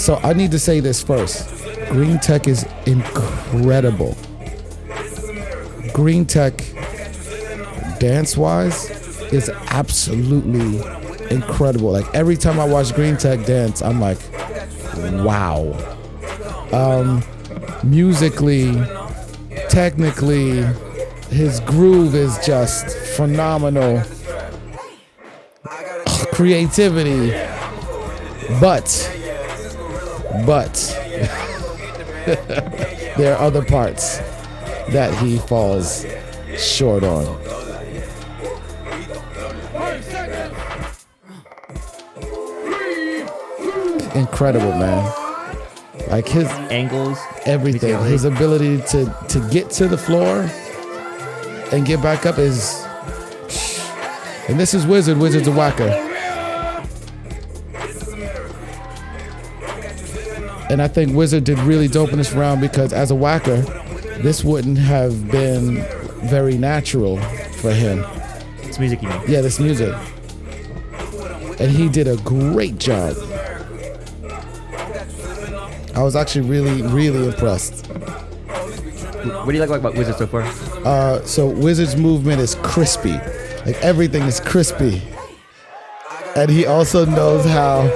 So I need to say this first. Greenteck is incredible. Greenteck, dance-wise, is absolutely incredible. Like every time I watch Greenteck dance, I'm like, wow. Musically, technically, his groove is just phenomenal. Creativity, but there are other parts that he falls short on. Incredible, man. Like his angles, everything, his ability to get to the floor and get back up is. And this is Wizzard. Wizzard's a whacker. And I think Wizzard did really dope in this round because as a whacker, this wouldn't have been very natural for him. This music, you mean? Yeah, this music. And he did a great job. I was actually really, really impressed. What do you like about Wizzard so far? So Wizzard's movement is crispy. Like everything is crispy. And he also knows how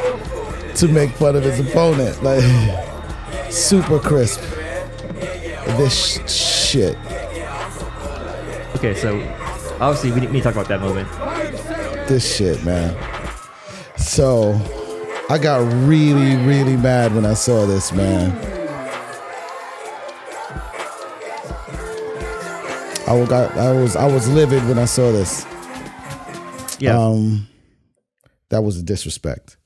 to make fun of his opponent. Like super crisp. This shit. Okay, so obviously we need to talk about that moment. This shit, man. So I got really, really mad when I saw this, man. I was livid when I saw this. Yeah. That was a disrespect.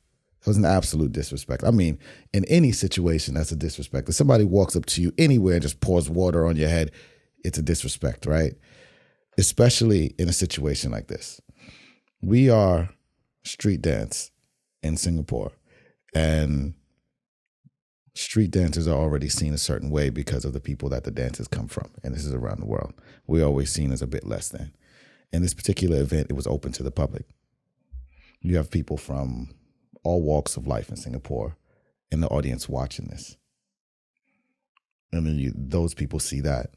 That was an absolute disrespect. I mean, in any situation, that's a disrespect. If somebody walks up to you anywhere and just pours water on your head, it's a disrespect, right? Especially in a situation like this. We are street dance in Singapore, and street dancers are already seen a certain way because of the people that the dances come from, and this is around the world. We're always seen as a bit less than. In this particular event, it was open to the public. You have people from all walks of life in Singapore in the audience watching this. And then those people see that.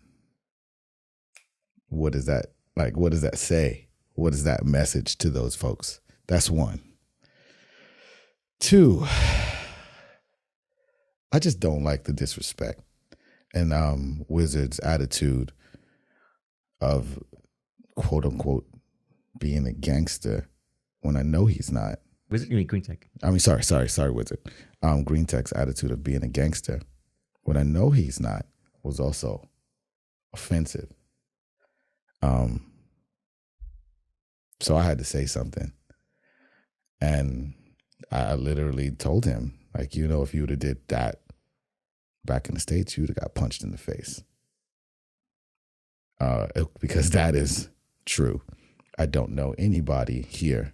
What is that? Like, what does that say? What is that message to those folks? That's one. Two, I just don't like the disrespect and Wizzard's attitude of quote unquote being a gangster when I know he's not. Wizzard, you mean Greenteck? I mean, sorry, Wizzard. Greenteck's attitude of being a gangster when I know he's not was also offensive. So I had to say something, and I literally told him, like, you know, if you would have did that back in the States, you would have got punched in the face. Because that is true. I don't know anybody here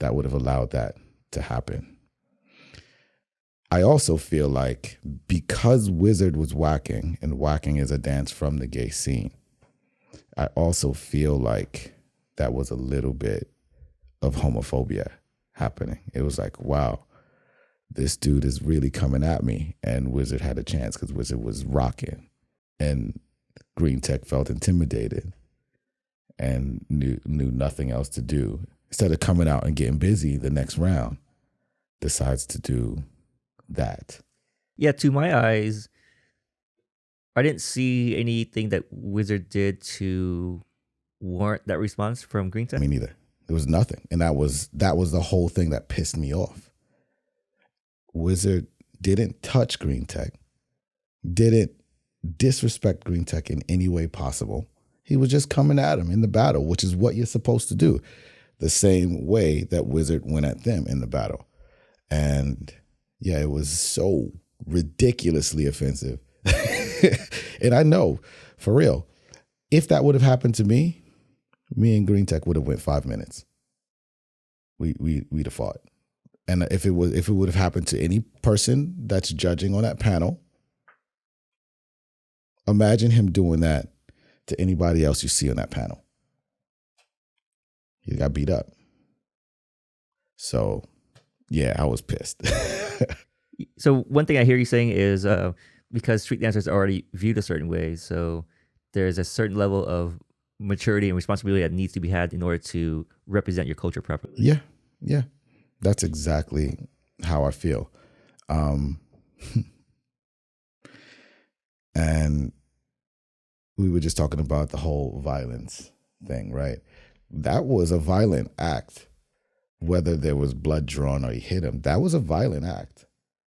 that would have allowed that to happen. I also feel like because Wizzard was whacking, and whacking is a dance from the gay scene, I also feel like that was a little bit of homophobia happening. It was like, wow, this dude is really coming at me. And Wizzard had a chance because Wizzard was rocking. And Greenteck felt intimidated and knew nothing else to do. Instead of coming out and getting busy the next round, decides to do that. Yeah, to my eyes, I didn't see anything that Wizzard did to warrant that response from Greenteck. Me neither. There was nothing. And that was the whole thing that pissed me off. Wizzard didn't touch Greenteck, didn't disrespect Greenteck in any way possible. He was just coming at him in the battle, which is what you're supposed to do. The same way that Wizzard went at them in the battle. And yeah, it was so ridiculously offensive. And I know, for real, if that would have happened to me and Greenteck would have went 5 minutes. We'd have fought. And if it would have happened to any person that's judging on that panel, imagine him doing that to anybody else you see on that panel. He got beat up. So, yeah, I was pissed. So one thing I hear you saying is because street dancers are already viewed a certain way, so there's a certain level of maturity and responsibility that needs to be had in order to represent your culture properly. Yeah, yeah, that's exactly how I feel. And we were just talking about the whole violence thing, right? That was a violent act. Whether there was blood drawn or he hit him, that was a violent act.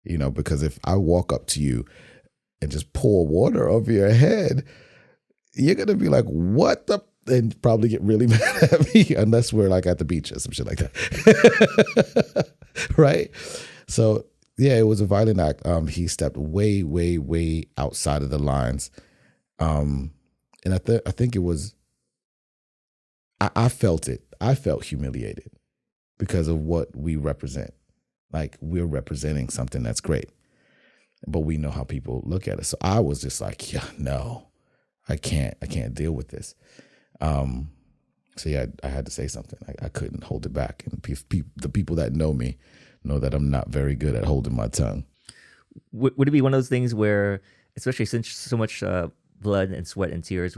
Because if I walk up to you and just pour water over your head, you're going to be like, what the? And probably get really mad at me, unless we're like at the beach or some shit like that. Right? So, yeah, it was a violent act. He stepped way, way, way outside of the lines. And I think it was, I felt it. I felt humiliated because of what we represent. Like, we're representing something that's great, but we know how people look at it. So I was just like, yeah, no, I can't deal with this. So yeah, I had to say something. I couldn't hold it back. And the people that know me know that I'm not very good at holding my tongue. Would it be one of those things where, especially since so much blood and sweat and tears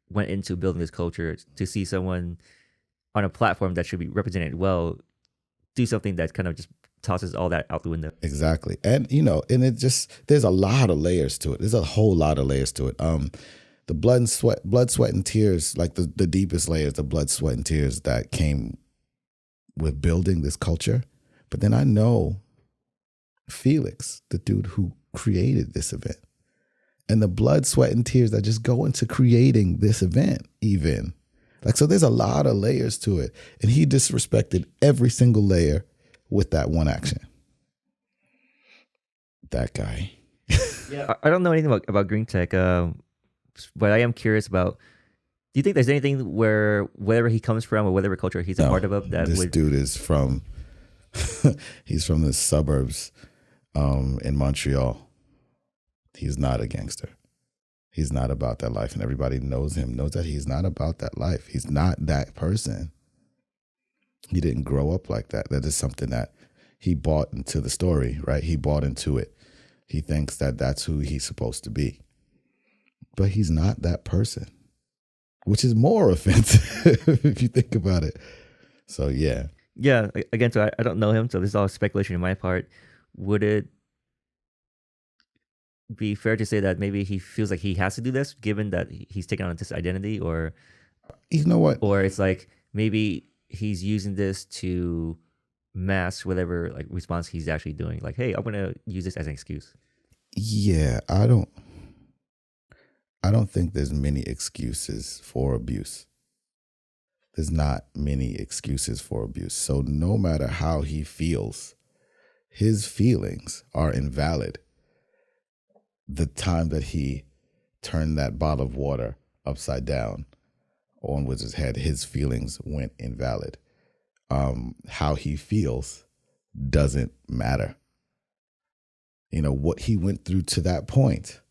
went into building this culture, to see someone on a platform that should be represented well do something that kind of just tosses all that out the window? Exactly. And and it just, there's a lot of layers to it. There's a whole lot of layers to it. The blood, sweat and tears, like the deepest layers, the blood, sweat and tears that came with building this culture. But then I know Felix, the dude who created this event, and the blood, sweat and tears that just go into creating this event even. Like, so there's a lot of layers to it. And he disrespected every single layer with that one action. That guy. Yeah, I don't know anything about Greenteck, but I am curious about, do you think there's anything where, wherever he comes from or whatever culture he's a part of, that this dude is from, he's from the suburbs in Montreal. He's not a gangster. He's not about that life. And everybody knows him, knows that he's not about that life. He's not that person. He didn't grow up like that. That is something that he bought into the story, right? He bought into it. He thinks that that's who he's supposed to be. But he's not that person, which is more offensive if you think about it. So, yeah. Yeah, again, so I don't know him, so this is all speculation on my part. Would it be fair to say that maybe he feels like he has to do this, given that he's taken on this identity, or you know what? Or it's like maybe he's using this to mask whatever like response he's actually doing. Like, hey, I'm gonna use this as an excuse. Yeah, I don't think there's many excuses for abuse. There's not many excuses for abuse. So no matter how he feels, his feelings are invalid. The time that he turned that bottle of water upside down on Wizzard's head, his feelings went invalid. How he feels doesn't matter. What he went through to that point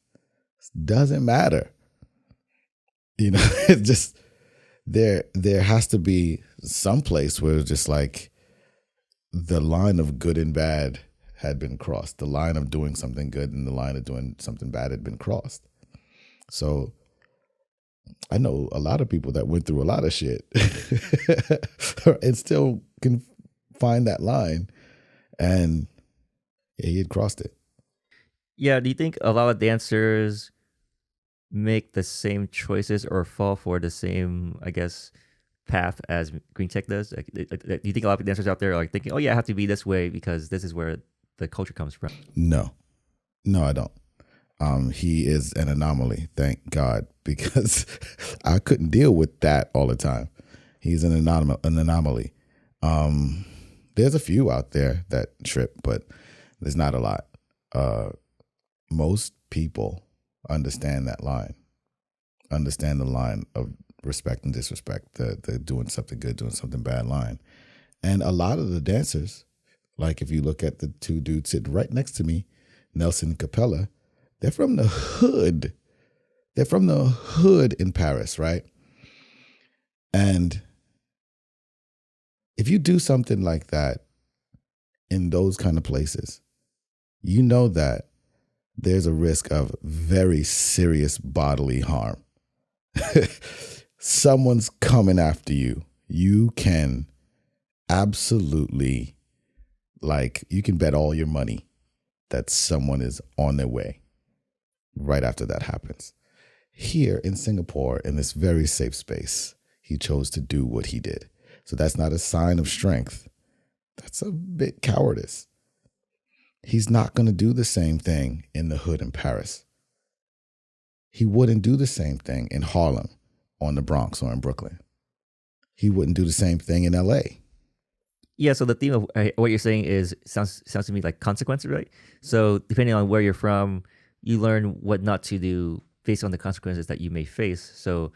doesn't matter. It's just, there has to be some place where it's just like the line of good and bad had been crossed. The line of doing something good and the line of doing something bad had been crossed. So I know a lot of people that went through a lot of shit and still can find that line. And yeah, he had crossed it. Yeah, do you think a lot of dancers make the same choices or fall for the same, I guess, path as Greenteck does? Like, do you think a lot of dancers out there are like thinking, oh yeah, I have to be this way because this is where the culture comes from? No, I don't. He is an anomaly, thank God, because I couldn't deal with that all the time. He's an anomaly. There's a few out there that trip, but there's not a lot. Most people understand that line, understand the line of respect and disrespect, the doing something good, doing something bad line. And a lot of the dancers, like if you look at the two dudes sitting right next to me, Nelson and Kapela, they're from the hood. They're from the hood in Paris, right? And if you do something like that in those kind of places, you know that there's a risk of very serious bodily harm. Someone's coming after you. You can absolutely, you can bet all your money that someone is on their way right after that happens. Here in Singapore, in this very safe space, he chose to do what he did. So that's not a sign of strength. That's a bit cowardice. He's not going to do the same thing in the hood in Paris. He wouldn't do the same thing in Harlem or in the Bronx or in Brooklyn. He wouldn't do the same thing in LA. Yeah, so the theme of what you're saying is sounds to me like consequences, right? So depending on where you're from, you learn what not to do based on the consequences that you may face. So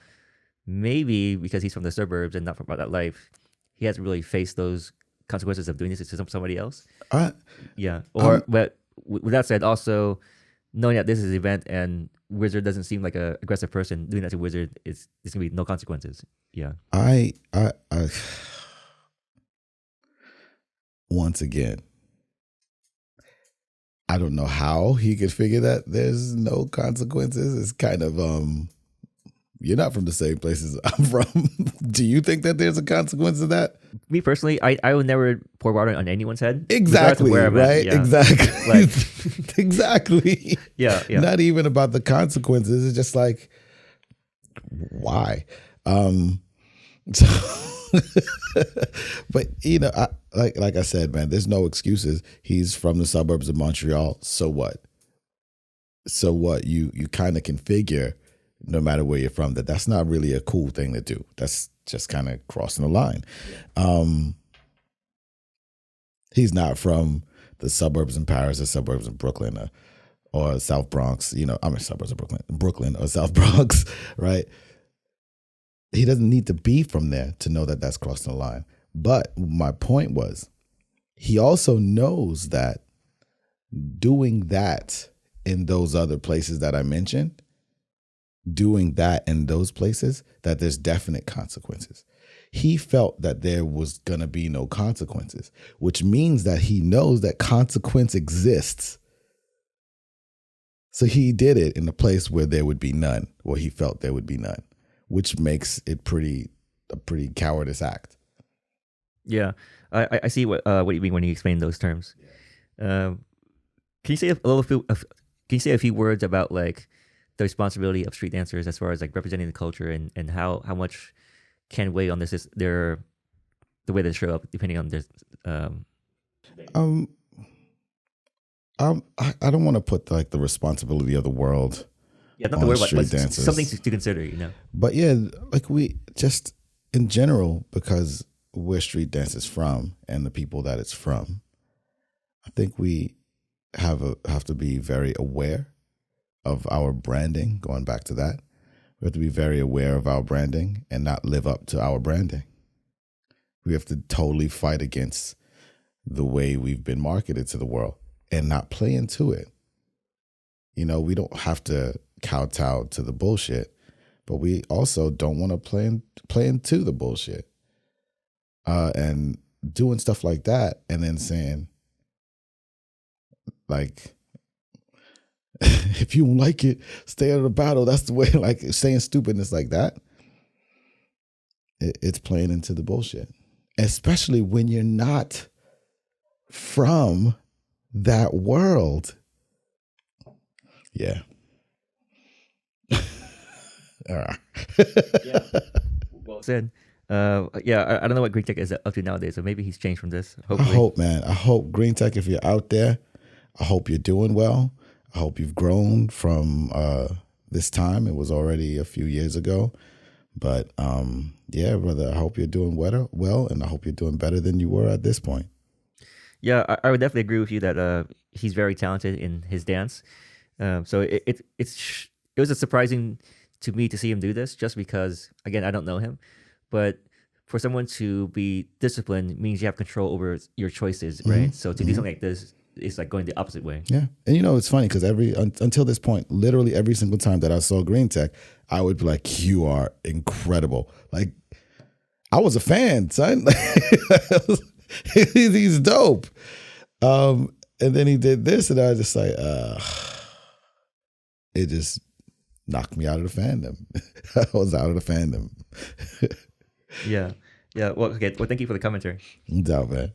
maybe because he's from the suburbs and not from that life, he hasn't really faced those consequences of doing this to somebody else. Yeah. But with that said, also knowing that this is an event and Wizzard doesn't seem like an aggressive person, doing that to Wizzard there's gonna be no consequences. Yeah. I once again, I don't know how he could figure that there's no consequences. It's kind of you're not from the same places I'm from. Do you think that there's a consequence to that? Me personally, I would never pour water on anyone's head. Exactly, right? Yeah. Exactly. Exactly. Yeah. Not even about the consequences. It's just like, why? But like I said, man, there's no excuses. He's from the suburbs of Montreal. So what? You kind of can figure, no matter where you're from, that's not really a cool thing to do. That's just kind of crossing the line. He's not from the suburbs in Paris or suburbs in Brooklyn or South Bronx. Suburbs of Brooklyn or South Bronx, right? He doesn't need to be from there to know that that's crossing the line. But my point was, he also knows that doing that in those other places that I mentioned, doing that in those places, that there's definite consequences. He felt that there was going to be no consequences, which means that he knows that consequence exists. So he did it in a place where there would be none, or he felt there would be none, which makes it a pretty cowardice act. Yeah, I see what you mean when you explain those terms. Can you say a few words about like the responsibility of street dancers as far as like representing the culture and how much can weigh on this the way they show up depending on this? I don't want to put like the responsibility of the world. Yeah, not the word, but something to consider, But yeah, like we just in general, because where street dance is from and the people that it's from, I think we have to be very aware of our branding. Going back to that, we have to be very aware of our branding and not live up to our branding. We have to totally fight against the way we've been marketed to the world and not play into it. We don't have to kowtow to the bullshit, but we also don't want to play into the bullshit. And doing stuff like that and then saying, like, if you don't like it, stay out of the battle. That's the way, like saying stupidness like that. It's playing into the bullshit, especially when you're not from that world. Yeah. All right. Yeah. Well said. I don't know what Greenteck is up to nowadays, so maybe he's changed from this. Hopefully. I hope, man. I hope Greenteck, if you're out there, I hope you're doing well. I hope you've grown from this time. It was already a few years ago. But yeah, brother, I hope you're doing well, and I hope you're doing better than you were at this point. Yeah, I would definitely agree with you that he's very talented in his dance. So it was a surprising to me to see him do this, just because, again, I don't know him. But for someone to be disciplined means you have control over your choices, right? So to do something like this is like going the opposite way. Yeah. And it's funny because until this point, literally every single time that I saw Greenteck, I would be like, you are incredible. Like, I was a fan, son. He's dope. And then he did this, and I was just like, it just knocked me out of the fandom. I was out of the fandom. Yeah. Well, okay. Well, thank you for the commentary. No doubt, man.